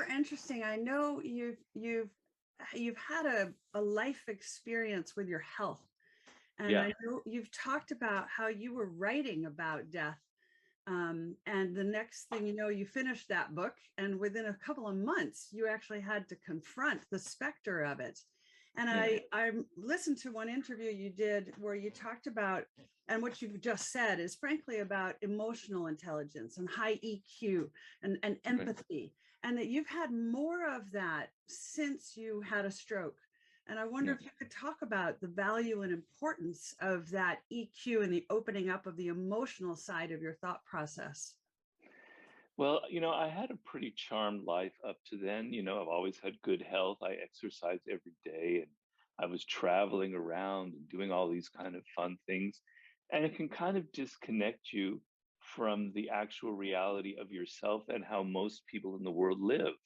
interesting. I know you've had a life experience with your health. And Yeah. I know you've talked about how you were writing about death. And the next thing you know, you finished that book. And within a couple of months, you actually had to confront the specter of it. And Yeah. I listened to one interview you did where you talked about, and what you've just said is frankly about emotional intelligence and high EQ and Right. empathy, and that you've had more of that since you had a stroke. And I wonder Yeah. if you could talk about the value and importance of that EQ and the opening up of the emotional side of your thought process. Well, I had a pretty charmed life up to then. I've always had good health. I exercised every day and I was traveling around and doing all these kind of fun things. And it can kind of disconnect you from the actual reality of yourself and how most people in the world live.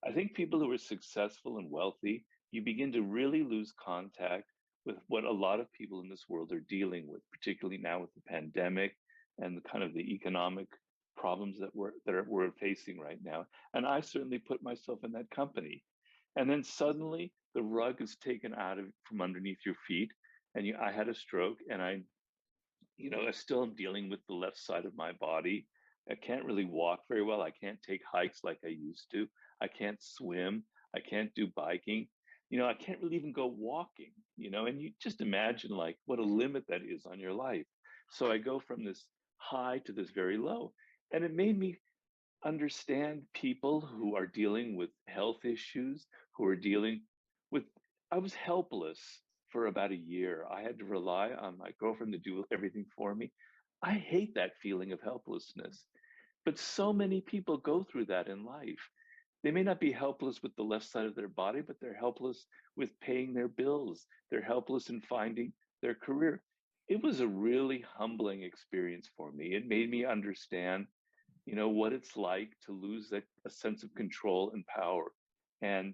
I think people who are successful and wealthy, you begin to really lose contact with what a lot of people in this world are dealing with, particularly now with the pandemic and the kind of the economic problems we're facing right now. And I certainly put myself in that company. And then suddenly the rug is taken out of from underneath your feet, and I had a stroke, and I still am dealing with the left side of my body. I can't really walk very well. I can't take hikes like I used to. I can't swim. I can't do biking. I can't really even go walking, and you just imagine like what a limit that is on your life. So I go from this high to this very low. And it made me understand people who are dealing with health issues, who are dealing with, I was helpless for about a year. I had to rely on my girlfriend to do everything for me. I hate that feeling of helplessness. But so many people go through that in life. They may not be helpless with the left side of their body, but they're helpless with paying their bills. They're helpless in finding their career. It was a really humbling experience for me. It made me understand what it's like to lose a sense of control and power. And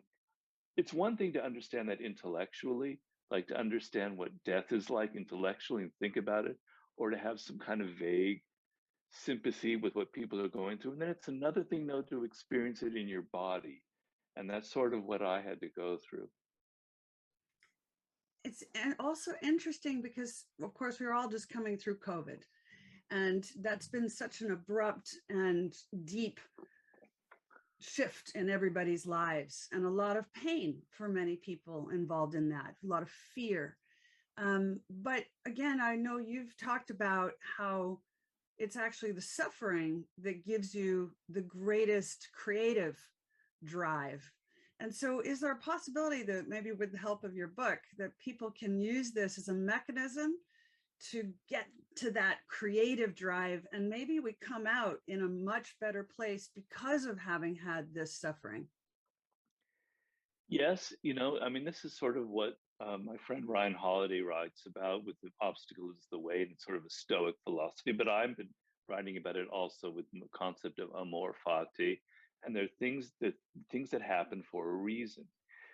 it's one thing to understand that intellectually, like to understand what death is like intellectually and think about it, or to have some kind of vague sympathy with what people are going through. And then it's another thing, though, to experience it in your body. And that's sort of what I had to go through. It's also interesting because, of course, we're all just coming through COVID. And that's been such an abrupt and deep shift in everybody's lives, and a lot of pain for many people involved in that, a lot of fear. But again, I know you've talked about how it's actually the suffering that gives you the greatest creative drive. And so is there a possibility that maybe with the help of your book that people can use this as a mechanism to get to that creative drive, and maybe we come out in a much better place because of having had this suffering? Yes, I mean, this is sort of what my friend Ryan Holiday writes about with the obstacle is the way, and it's sort of a Stoic philosophy. But I've been writing about it also with the concept of amor fati, and there are things that happen for a reason.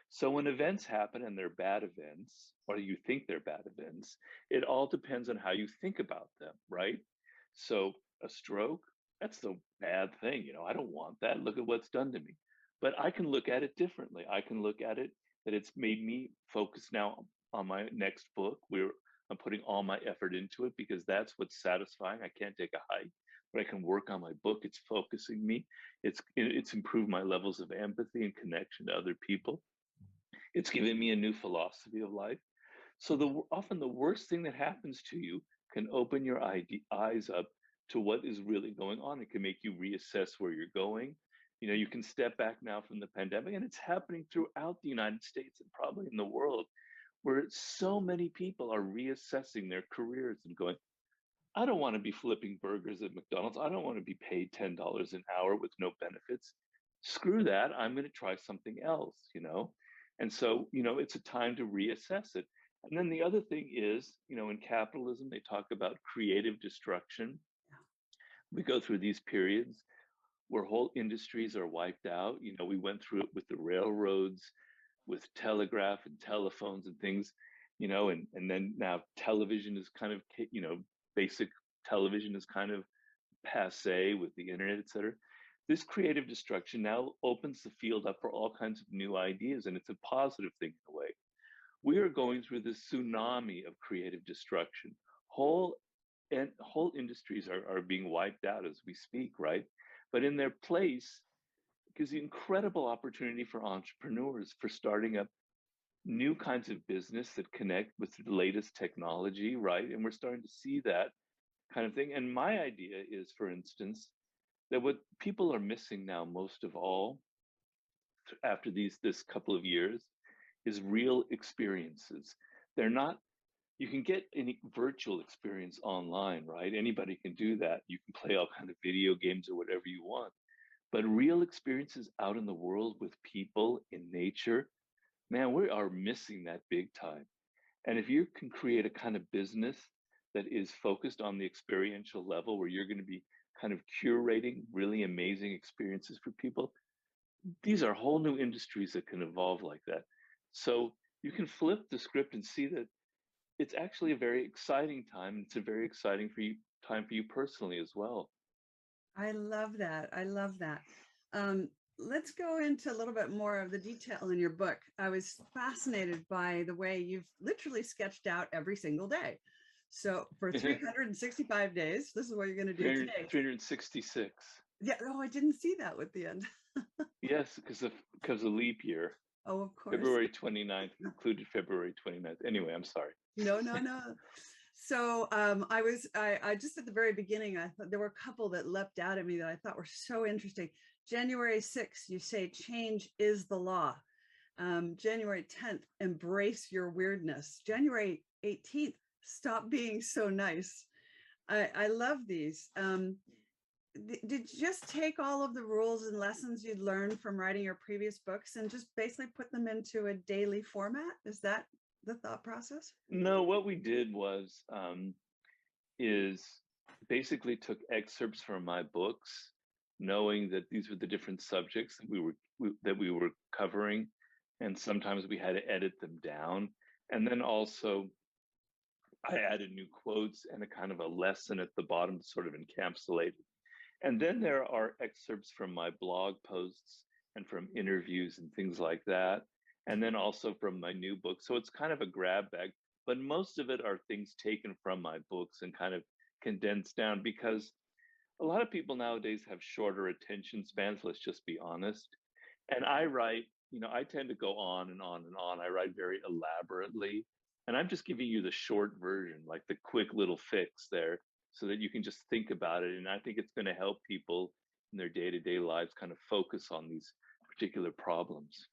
So when events happen and they're bad events, or you think they're bad events, it all depends on how you think about them, right? So a stroke, that's the bad thing. I don't want that. Look at what's done to me. But I can look at it differently. I can look at it that it's made me focus now on my next book. I'm putting all my effort into it because that's what's satisfying. I can't take a hike, but I can work on my book. It's focusing me. It's improved my levels of empathy and connection to other people. It's given me a new philosophy of life. So often the worst thing that happens to you can open your eyes up to what is really going on. It can make you reassess where you're going. You can step back now from the pandemic, and it's happening throughout the United States and probably in the world, where so many people are reassessing their careers and going, I don't want to be flipping burgers at McDonald's. I don't want to be paid $10 an hour with no benefits. Screw that. I'm going to try something else. And so, it's a time to reassess it. And then the other thing is, in capitalism, they talk about creative destruction. We go through these periods where whole industries are wiped out. We went through it with the railroads, with telegraph and telephones and things, and then now television is kind of, basic television is kind of passe with the internet, et cetera. this creative destruction now opens the field up for all kinds of new ideas, and it's a positive thing in a way. We are going through this tsunami of creative destruction. Whole whole industries are being wiped out as we speak, right? But in their place gives the incredible opportunity for entrepreneurs for starting up new kinds of business that connect with the latest technology, right? And we're starting to see that kind of thing. And my idea is, for instance, that what people are missing now most of all after this couple of years is real experiences. They're not, you can get any virtual experience online, right? Anybody can do that. You can play all kind of video games or whatever you want. But real experiences out in the world with people in nature, man, we are missing that big time. And if you can create a kind of business that is focused on the experiential level where you're going to be kind of curating really amazing experiences for people, these are whole new industries that can evolve like that. So you can flip the script and see that it's actually a very exciting time. It's a very exciting time for you personally as well. I love that. I love that. Let's go into a little bit more of the detail in your book. I was fascinated by the way you've literally sketched out every single day. So for 365 days, this is what you're going to do today. 366. Yeah. Oh, I didn't see that with the end. Yes, because of leap year. Oh, of course. February 29th included February 29th. Anyway, I'm sorry. No. So I just at the very beginning, I thought there were a couple that leapt out at me that I thought were so interesting. January 6th, you say change is the law. January 10th, embrace your weirdness. January 18th, stop being so nice. I love these. Did you just take all of the rules and lessons you'd learned from writing your previous books and just basically put them into a daily format? Is that the thought process? No, what we did was is basically took excerpts from my books, knowing that these were the different subjects that we were covering, and sometimes we had to edit them down. And then also I added new quotes and a kind of a lesson at the bottom to sort of encapsulate it. And then there are excerpts from my blog posts and from interviews and things like that. And then also from my new book. So it's kind of a grab bag, but most of it are things taken from my books and kind of condensed down, because a lot of people nowadays have shorter attention spans, let's just be honest. And I write, I tend to go on and on and on. I write very elaborately. And I'm just giving you the short version, like the quick little fix there, so that you can just think about it. And I think it's going to help people in their day-to-day lives kind of focus on these particular problems.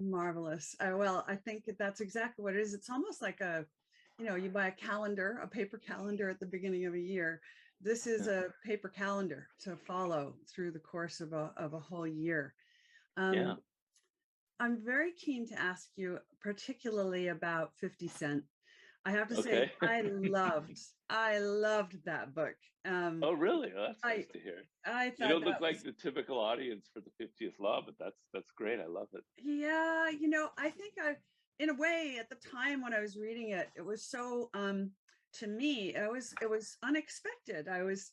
Marvelous. Well, I think that's exactly what it is. It's almost like you buy a calendar, a paper calendar at the beginning of a year. This is a paper calendar to follow through the course of a whole year. Yeah. I'm very keen to ask you particularly about 50 Cent. I have to say, I loved that book. Oh, really? Well, that's nice to hear. I thought you don't look like the typical audience for the 50th Law, but that's great. I love it. Yeah, I think in a way, at the time when I was reading it, it was so to me, it was unexpected. I was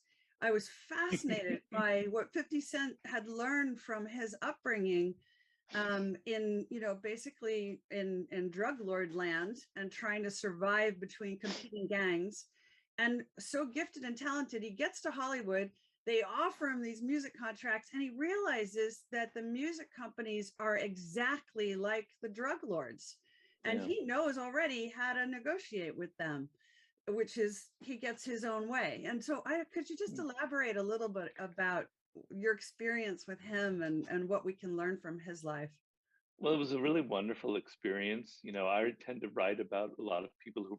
fascinated by what 50 Cent had learned from his upbringing in basically in drug lord land and trying to survive between competing gangs. And so gifted and talented, he gets to Hollywood. They offer him these music contracts, and he realizes that the music companies are exactly like the drug lords, and he knows already how to negotiate with them, which is he gets his own way. And so could you just elaborate a little bit about your experience with him and what we can learn from his life? Well, it was a really wonderful experience. I tend to write about a lot of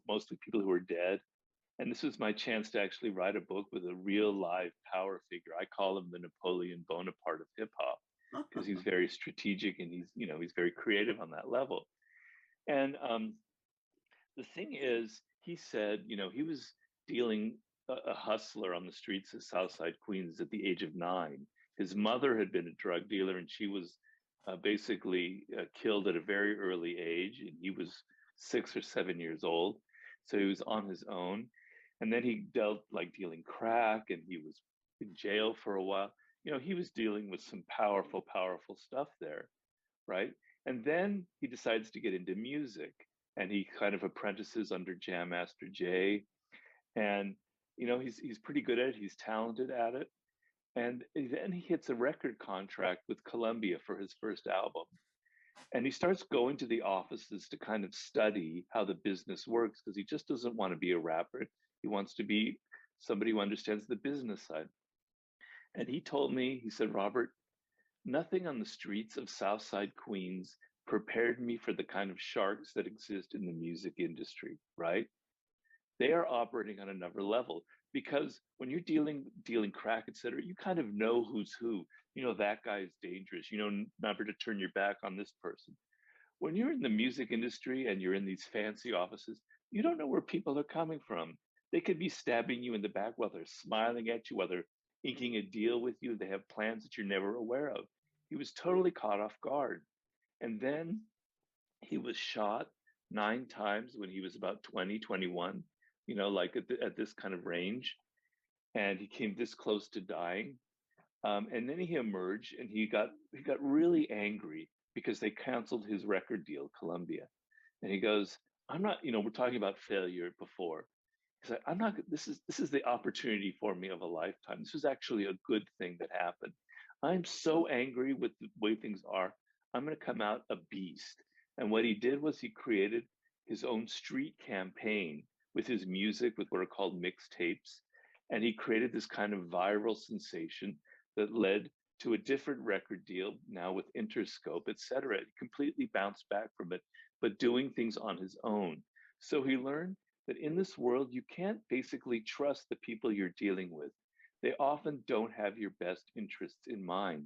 mostly people who are dead. And this was my chance to actually write a book with a real live power figure. I call him the Napoleon Bonaparte of hip hop, because he's very strategic and he's very creative on that level. And the thing is, he said, he was dealing a hustler on the streets of Southside Queens at the age of 9. His mother had been a drug dealer, and she was basically killed at a very early age, and he was 6 or 7 years old. So he was on his own. And then he dealt like dealing crack, and he was in jail for a while. he was dealing with some powerful, powerful stuff there, right? And then he decides to get into music, and he kind of apprentices under Jam Master Jay, and he's pretty good at it. He's talented at it, and then he hits a record contract with Columbia for his first album, and he starts going to the offices to kind of study how the business works because he just doesn't want to be a rapper. He wants to be somebody who understands the business side. And he told me, he said, Robert, nothing on the streets of Southside Queens prepared me for the kind of sharks that exist in the music industry, right? They are operating on another level because when you're dealing crack, et cetera, you kind of know who's who. That guy is dangerous. Never to turn your back on this person. When you're in the music industry and you're in these fancy offices, you don't know where people are coming from. They could be stabbing you in the back while they're smiling at you, while they're inking a deal with you. They have plans that you're never aware of. He was totally caught off guard. And then he was shot 9 times when he was about 20, 21, like at this kind of range. And he came this close to dying. And then he emerged and he got really angry because they canceled his record deal, Columbia. And he goes, I'm not, we're talking about failure before. He's like, I'm not, this is the opportunity for me of a lifetime. This was actually a good thing that happened. I'm so angry with the way things are. I'm going to come out a beast. And what he did was he created his own street campaign with his music, with what are called mixtapes. And he created this kind of viral sensation that led to a different record deal now with Interscope, et cetera. He completely bounced back from it, but doing things on his own. So he learned that in this world, you can't basically trust the people you're dealing with. They often don't have your best interests in mind.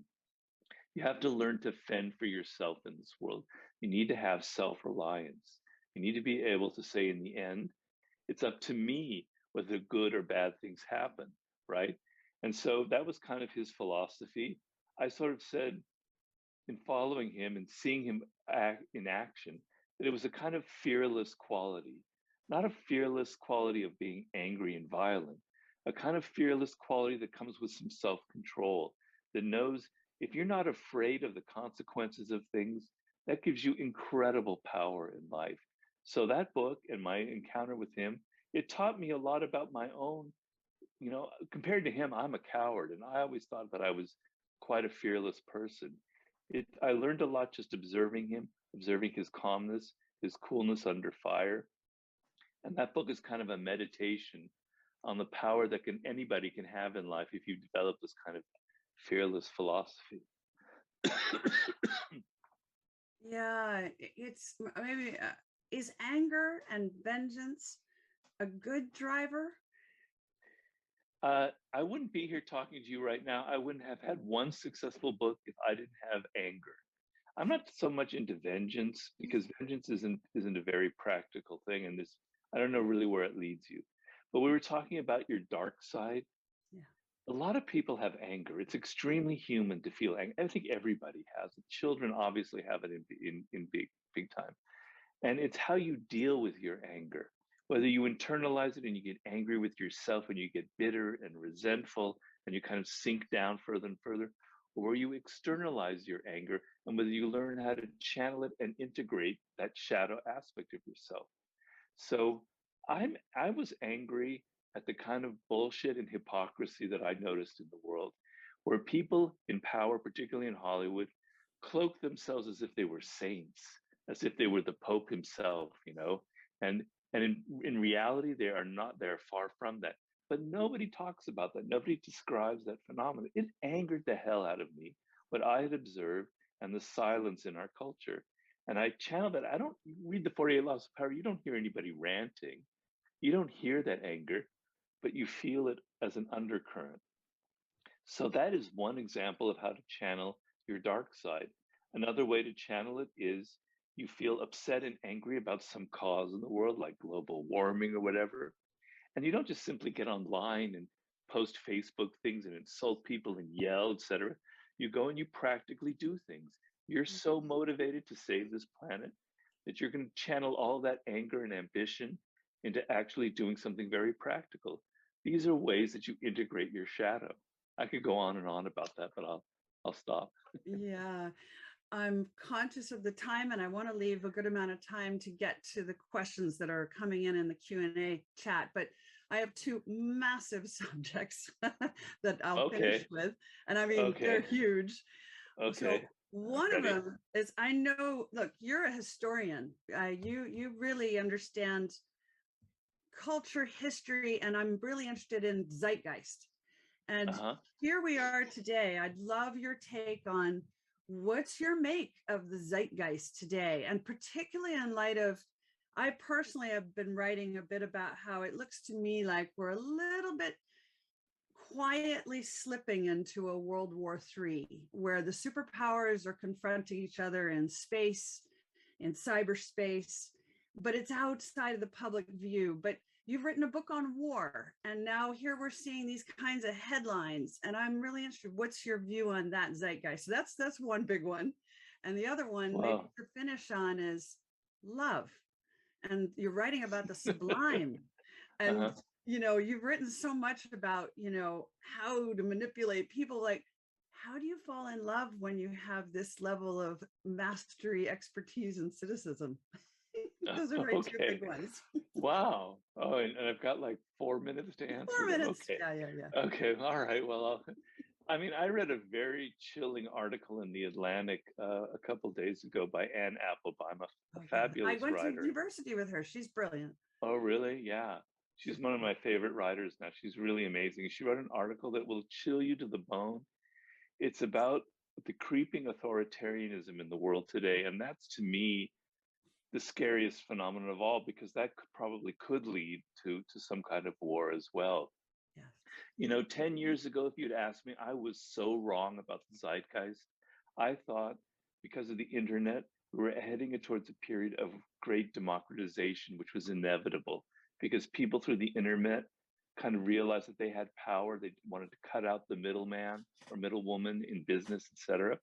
You have to learn to fend for yourself in this world. You need to have self-reliance. You need to be able to say, in the end, it's up to me whether good or bad things happen, right? And so that was kind of his philosophy. I sort of said, in following him and seeing him act in action, that it was a kind of fearless quality, not a fearless quality of being angry and violent, a kind of fearless quality that comes with some self-control, that knows if you're not afraid of the consequences of things, that gives you incredible power in life. So that book and my encounter with him, it taught me a lot about my own, compared to him, I'm a coward. And I always thought that I was quite a fearless person. I learned a lot just observing him, observing his calmness, his coolness under fire. And that book is kind of a meditation on the power that anybody can have in life if you develop this kind of fearless philosophy. Yeah, it's maybe is anger and vengeance a good driver? I wouldn't be here talking to you right now. I wouldn't have had one successful book if I didn't have anger. I'm not so much into vengeance because vengeance isn't a very practical thing, and I don't know really where it leads you. But we were talking about your dark side. Yeah. A lot of people have anger. It's extremely human to feel anger. I think everybody has it. Children obviously have it in big time. And it's how you deal with your anger. Whether you internalize it and you get angry with yourself and you get bitter and resentful and you kind of sink down further and further, or you externalize your anger and whether you learn how to channel it and integrate that shadow aspect of yourself. So I was angry at the kind of bullshit and hypocrisy that I noticed in the world, where people in power, particularly in Hollywood, cloak themselves as if they were saints, as if they were the Pope himself, and in reality, they are not. They're far from that. But nobody talks about that. Nobody describes that phenomenon. It angered the hell out of me, what I had observed and the silence in our culture. And I channeled that. I don't read the 48 Laws of Power. You don't hear anybody ranting. You don't hear that anger, but you feel it as an undercurrent. So that is one example of how to channel your dark side. Another way to channel it is you feel upset and angry about some cause in the world, like global warming or whatever. And you don't just simply get online and post Facebook things and insult people and yell, etc. You go and you practically do things. You're so motivated to save this planet that you're going to channel all that anger and ambition into actually doing something very practical. These are ways that you integrate your shadow. I could go on and on about that, but I'll stop. Yeah. I'm conscious of the time, and I want to leave a good amount of time to get to the questions that are coming in the Q&A chat. But I have two massive subjects that I'll finish Okay. with. And I mean, they're Okay. huge. Okay. So one of Ready. them is, I know, look, you're a historian. You really understand culture, history, and I'm really interested in zeitgeist. And Uh-huh. here we are today. I'd love your take on what's your make of the zeitgeist today, and particularly in light of, I personally have been writing a bit about how it looks to me like we're a little bit quietly slipping into a World War III, where the superpowers are confronting each other in space, in cyberspace, but it's outside of the public view. But you've written a book on war, and now here we're seeing these kinds of headlines, and I'm really interested. What's your view on that zeitgeist? So that's one big one. And the other one, maybe Wow. to finish on, is love. And you're writing about the sublime. And Uh-huh. you've written so much about how to manipulate people. Like, how do you fall in love when you have this level of mastery, expertise, and cynicism? Those are my two Okay. big ones. Wow. Oh, and I've got like 4 minutes to answer 4 them. minutes. Okay. Yeah. Okay. All right. Well, I mean, I read a very chilling article in the Atlantic a couple days ago by Anne Applebaum, a Oh yeah, I fabulous went to writer. university with her. She's brilliant. Oh, really? Yeah. She's one of my favorite writers now. She's really amazing. She wrote an article that will chill you to the bone. It's about the creeping authoritarianism in the world today. And that's, to me, the scariest phenomenon of all, because that probably could lead to some kind of war as well. Yes. 10 years ago, if you'd asked me, I was so wrong about the zeitgeist. I thought because of the internet, we were heading towards a period of great democratization, which was inevitable because people through the internet kind of realized that they had power. They wanted to cut out the middleman or middlewoman in business, etc.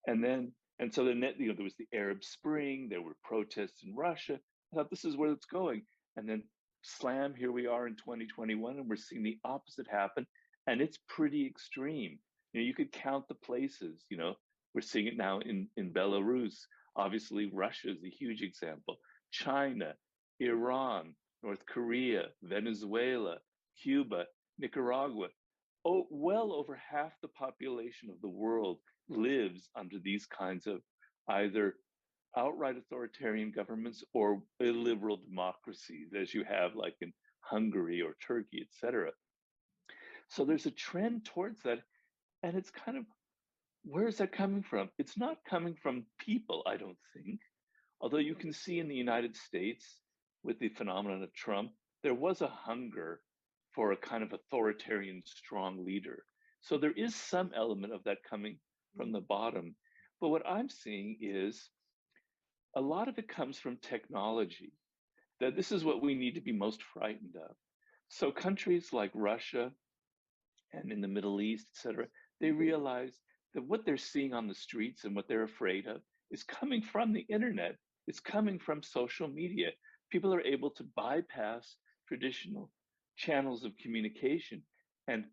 And so there was the Arab Spring, there were protests in Russia. I thought this is where it's going. And then slam, here we are in 2021, and we're seeing the opposite happen. And it's pretty extreme. You could count the places, we're seeing it now in Belarus. Obviously, Russia is a huge example. China, Iran, North Korea, Venezuela, Cuba, Nicaragua. Oh, well over half the population of the world lives under these kinds of either outright authoritarian governments or illiberal democracies, as you have like in Hungary or Turkey, etc. So there's a trend towards that. And it's kind of, where is that coming from? It's not coming from people, I don't think. Although you can see in the United States with the phenomenon of Trump, there was a hunger for a kind of authoritarian, strong leader. So there is some element of that coming from the bottom. But what I'm seeing is a lot of it comes from technology, that this is what we need to be most frightened of. So countries like Russia and in the Middle East, et cetera, they realize that what they're seeing on the streets and what they're afraid of is coming from the internet. It's coming from social media. People are able to bypass traditional channels of communication and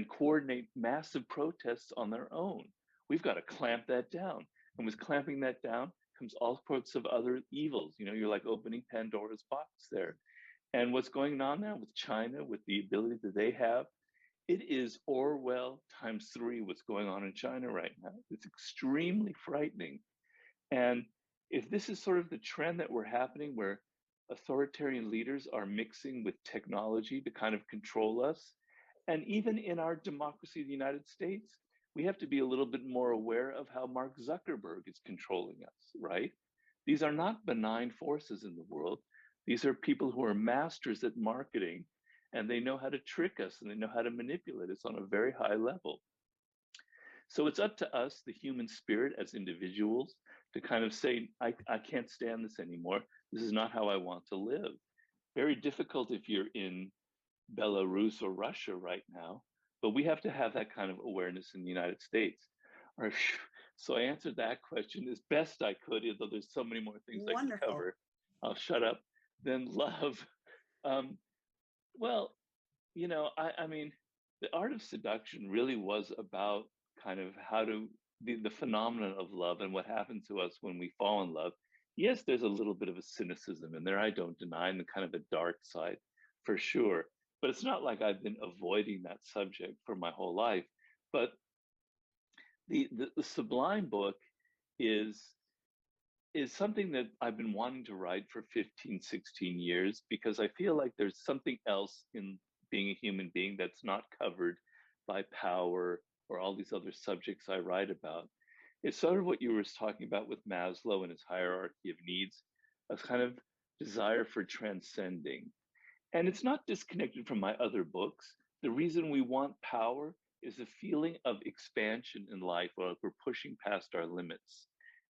coordinate massive protests on their own. We've got to clamp that down. And with clamping that down comes all sorts of other evils. You're like opening Pandora's box there. And what's going on now with China, with the ability that they have, it is Orwell times 3 what's going on in China right now. It's extremely frightening. And if this is sort of the trend that we're happening, where authoritarian leaders are mixing with technology to kind of control us, and even in our democracy, the United States, we have to be a little bit more aware of how Mark Zuckerberg is controlling us, right? These are not benign forces in the world. These are people who are masters at marketing, and they know how to trick us and they know how to manipulate us on a very high level. So it's up to us, the human spirit as individuals, to kind of say, I can't stand this anymore. This is not how I want to live. Very difficult if you're in Belarus or Russia right now, but we have to have that kind of awareness in the United States. All right, so I answered that question as best I could, although there's so many more things I could Wonderful. cover. I'll shut up. Then love. Well, I mean, the art of seduction really was about kind of how to the phenomenon of love and what happens to us when we fall in love. Yes, there's a little bit of a cynicism in there, I don't deny, and the kind of a dark side for sure. But it's not like I've been avoiding that subject for my whole life. But the Sublime book is is something that I've been wanting to write for 15, 16 years because I feel like there's something else in being a human being that's not covered by power or all these other subjects I write about. It's sort of what you were talking about with Maslow and his hierarchy of needs, a kind of desire for transcending. And it's not disconnected from my other books. The reason we want power is a feeling of expansion in life, where we're pushing past our limits.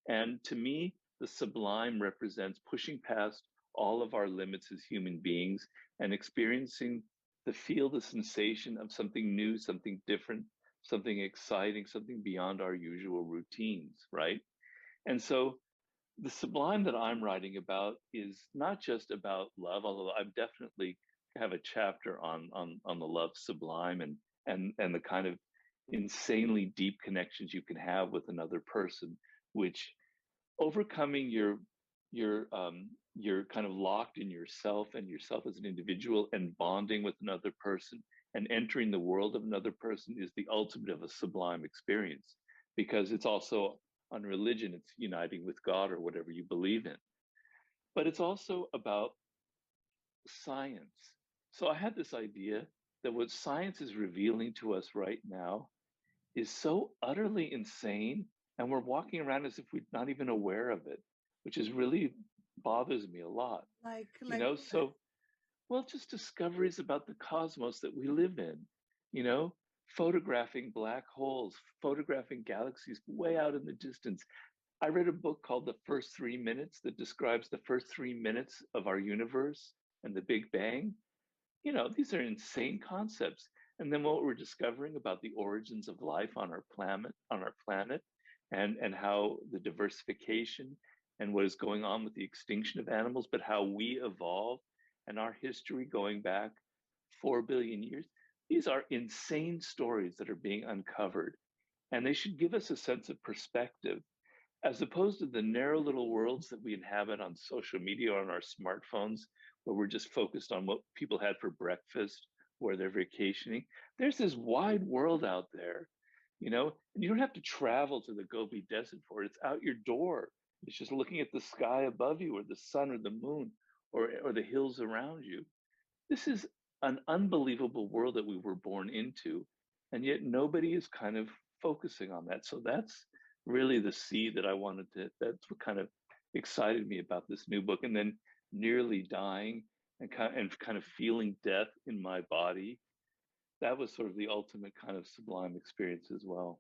And to me, the sublime represents pushing past all of our limits as human beings and experiencing the sensation of something new, something different, something exciting, something beyond our usual routines, right? And so the sublime that I'm writing about is not just about love, although I definitely have a chapter on the love sublime and the kind of insanely deep connections you can have with another person, which overcoming you're kind of locked in yourself and yourself as an individual and bonding with another person and entering the world of another person is the ultimate of a sublime experience because it's also on religion, it's uniting with God or whatever you believe in. But it's also about science. So I had this idea that what science is revealing to us right now is so utterly insane, and we're walking around as if we're not even aware of it, which is really bothers me a lot. You Like know, what? so well, just discoveries about the cosmos that we live in, you know, photographing black holes, photographing galaxies way out in the distance. I read a book called The First 3 Minutes that describes the first 3 minutes of our universe and the Big Bang. You know, these are insane concepts. And then what we're discovering about the origins of life on our planet, and how the diversification and what is going on with the extinction of animals, but how we evolve and our history going back 4 billion years. These are insane stories that are being uncovered, and they should give us a sense of perspective as opposed to the narrow little worlds that we inhabit on social media or on our smartphones, where we're just focused on what people had for breakfast, where they're vacationing. There's this wide world out there, you know, and you don't have to travel to the Gobi Desert for it. It's out your door. It's just looking at the sky above you, or the sun, or the moon, or the hills around you. This is an unbelievable world that we were born into, and yet nobody is kind of focusing on that. So that's really the seed that I wanted to, that's what kind of excited me about this new book. And then nearly dying and kind of feeling death in my body, that was sort of the ultimate kind of sublime experience as well.